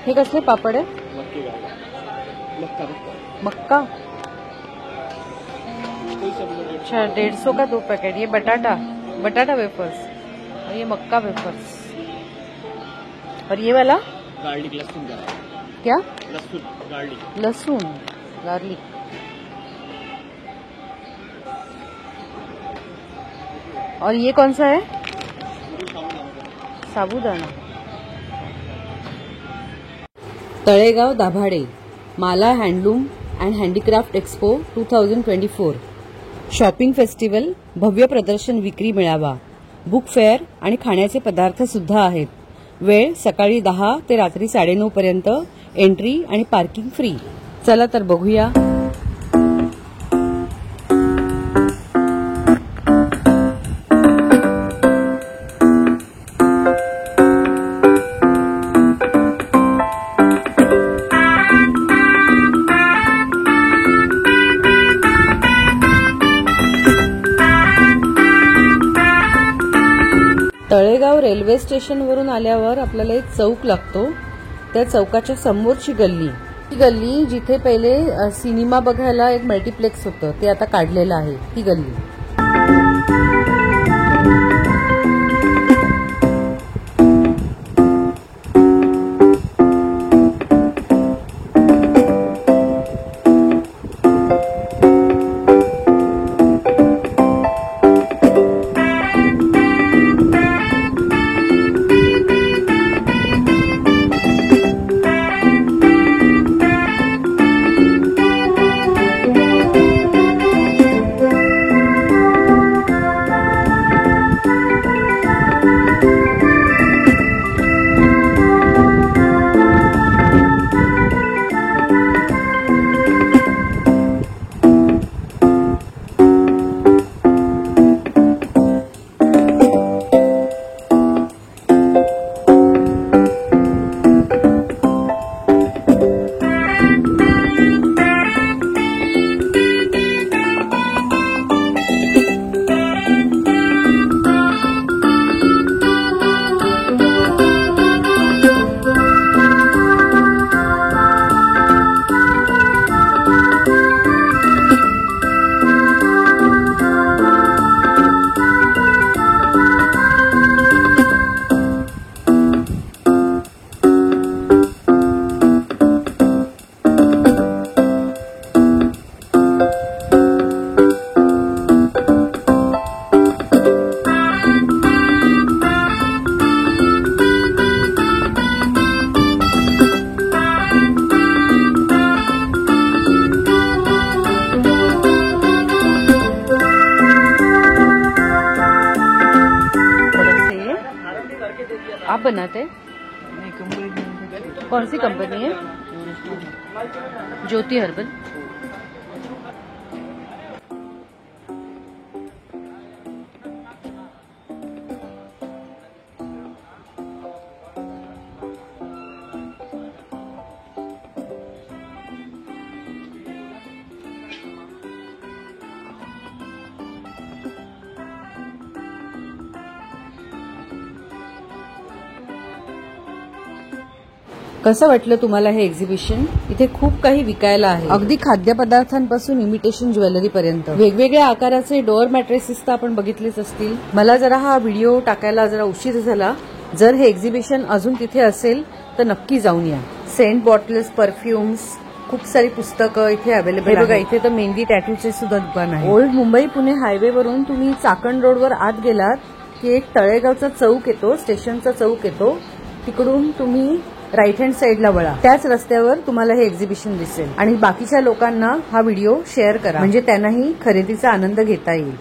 हे कसले पापड आहे? मक्का। अच्छा 150 का 2 पैकेट। ये बटाटा वेफर्स और ये मक्का वेफर्स। और ये वाला गार्लिक लहसुन का। क्या? लहसुन गार्लिक। और ये कौन सा है? साबुदाना। तळेगाव दाभाडे माला handloom and handicraft expo 2024 shopping festival, भव्य प्रदर्शन, विक्री मेळावा, बुक फेअर आणि खाण्याचे पदार्थ सुद्धा आहेत। वेळ सकाळी 10 ते रात्री 9:30 पर्यंत। एंट्री आणि पार्किंग फ्री। चला तर बघूया। तळेगाव रेल्वे स्टेशनवरून आल्यावर आपल्याला एक चौक लागतो। त्या चौकाच्या समोरची गल्ली, ही गल्ली जिथे पहिले सिनेमा बघायला एक मल्टीप्लेक्स होतं ते आता काढलेलं आहे, ही गल्ली। आप बनाते? कौन सी कंपनी है? ज्योति हर्बल। कसं वाटलं तुम्हाला हे एक्झिबिशन? इथे खूप काही विकायला आहे, अगदी खाद्यपदार्थांपासून इमिटेशन ज्वेलरी पर्यंत। वेगवेगळ्या आकाराचे डोअर मॅट्रेसेस तर आपण बघितलेच असतील। मला जरा हा व्हिडिओ टाकायला जरा उशीर झाला। जर हे एक्झिबिशन अजून तिथे असेल तर नक्की जाऊन या। सेंट बॉटल्स, परफ्युम्स, खूप सारी पुस्तकं इथे अवेलेबल आहे। बघा इथे तर मेहंदी टॅटूचे सुद्धा दुकान आहे। ओल्ड मुंबई पुणे हायवे वरून तुम्ही चाकण रोडवर आत गेलात की एक तळेगावचा चौक येतो, स्टेशनचा चौक येतो, तिकडून तुम्ही राईट हँड साईडला वळा, त्याच रस्त्यावर तुम्हाला हे एक्झिबिशन दिसेल। आणि बाकीच्या लोकांना हा व्हिडिओ शेअर करा म्हणजे त्यांनाही खरेदीचा आनंद घेता येईल।